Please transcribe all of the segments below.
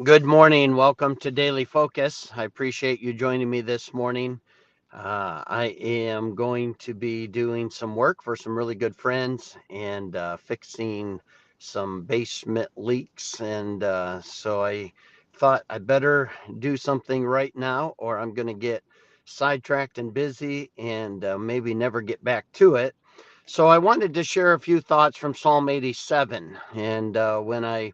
Good morning. Welcome to Daily Focus. I appreciate you joining me this morning. I am going to be doing some work for some really good friends and fixing some basement leaks. And so I thought I better do something right now, or I'm going to get sidetracked and busy and maybe never get back to it. So I wanted to share a few thoughts from Psalm 87. And when I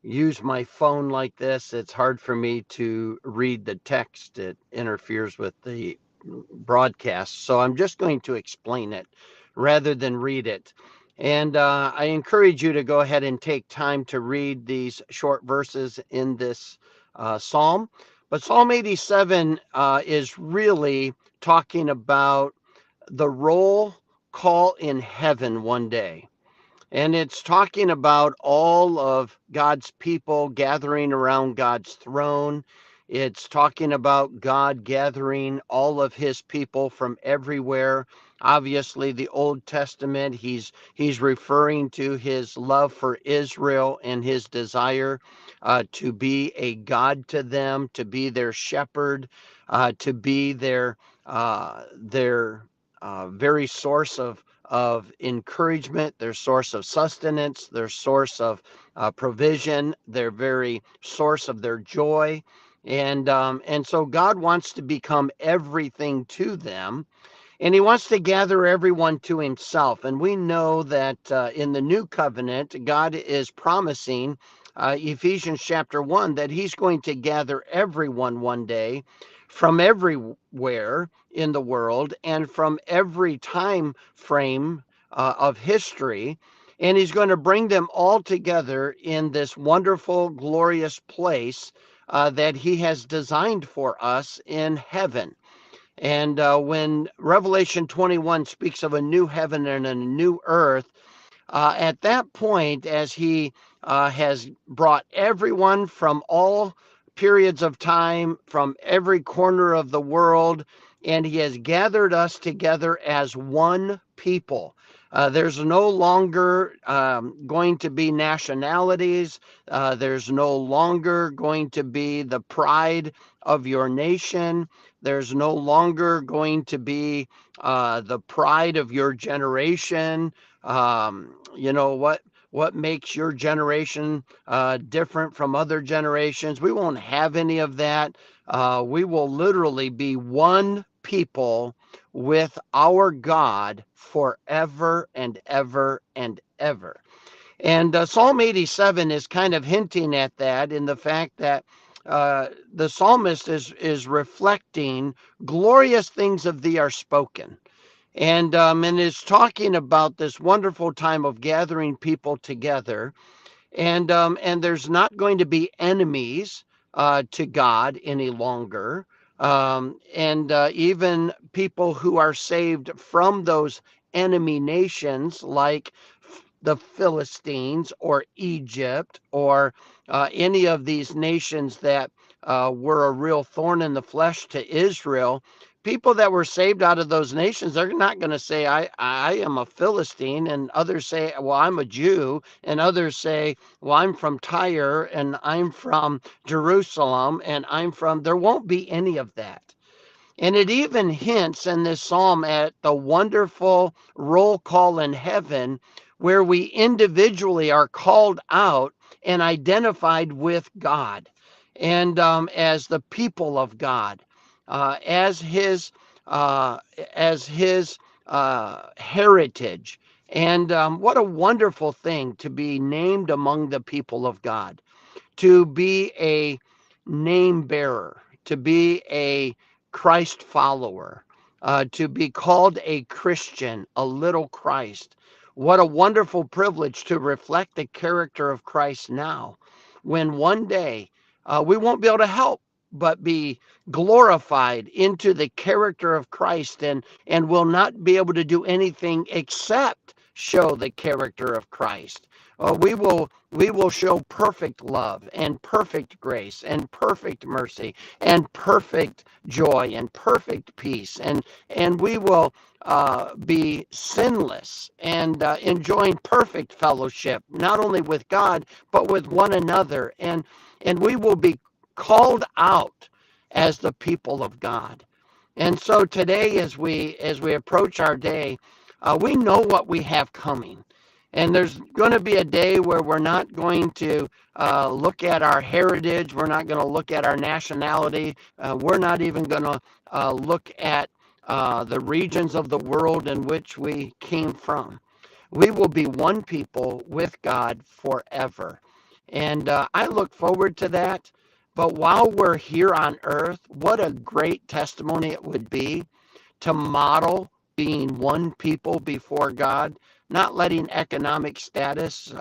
use my phone like this, it's hard for me to read the text. It interferes with the broadcast. So I'm just going to explain it rather than read it. And I encourage you to go ahead and take time to read these short verses in this psalm. But Psalm 87 is really talking about the roll call in heaven one day. And it's talking about all of God's people gathering around God's throne. It's talking about God gathering all of his people from everywhere. Obviously, the Old Testament, he's referring to his love for Israel and his desire to be a God to them, to be their shepherd, to be their very source of encouragement, their source of sustenance, their source of provision, their very source of their joy. And so God wants to become everything to them, and he wants to gather everyone to himself. And we know that in the new covenant, God is promising Ephesians chapter 1 that he's going to gather everyone one day from everywhere in the world and from every time frame of history. And he's going to bring them all together in this wonderful, glorious place that he has designed for us in heaven. And when Revelation 21 speaks of a new heaven and a new earth, at that point, as he has brought everyone from all periods of time, from every corner of the world, and he has gathered us together as one people. There's no longer going to be nationalities. There's no longer going to be the pride of your nation. There's no longer going to be the pride of your generation. What makes your generation different from other generations? We won't have any of that. We will literally be one people with our God forever and ever and ever. And Psalm 87 is kind of hinting at that in the fact that the psalmist is reflecting glorious things of thee are spoken, and is talking about this wonderful time of gathering people together. And there's not going to be enemies to God any longer. And even people who are saved from those enemy nations, like the Philistines or Egypt or any of these nations that were a real thorn in the flesh to Israel. People that were saved out of those nations, they're not going to say, I am a Philistine, and others say, well, I'm a Jew, and others say, well, I'm from Tyre, and I'm from Jerusalem, and there won't be any of that. And it even hints in this psalm at the wonderful roll call in heaven, where we individually are called out and identified with God, and as the people of God, uh, as his uh, as his heritage. And what a wonderful thing to be named among the people of God, to be a name bearer, to be a Christ follower, to be called a Christian, a little Christ. What a wonderful privilege to reflect the character of Christ now, when one day we won't be able to help but be glorified into the character of Christ, and will not be able to do anything except show the character of Christ. We will show perfect love and perfect grace and perfect mercy and perfect joy and perfect peace, and we will be sinless and enjoying perfect fellowship, not only with God but with one another. and we will be called out as the people of God. And so today, as we approach our day, we know what we have coming. And there's going to be a day where we're not going to look at our heritage. We're not going to look at our nationality. We're not even going to look at the regions of the world in which we came from. We will be one people with God forever. And I look forward to that. But while we're here on earth, what a great testimony it would be to model being one people before God, not letting economic status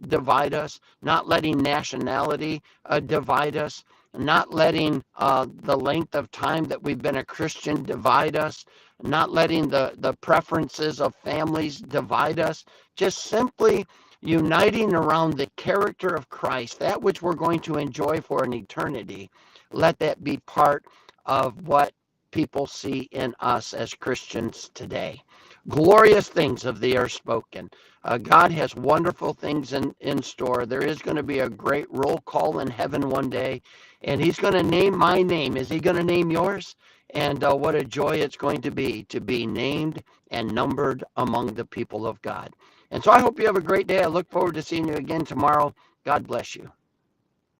divide us, not letting nationality divide us, not letting the length of time that we've been a Christian divide us, not letting the preferences of families divide us, just simply uniting around the character of Christ, that which we're going to enjoy for an eternity. Let that be part of what people see in us as Christians today. Glorious things of thee are spoken. God has wonderful things in store. There is going to be a great roll call in heaven one day, and he's going to name my name. Is he going to name yours? And what a joy it's going to be named and numbered among the people of God. And so I hope you have a great day. I look forward to seeing you again tomorrow. God bless you.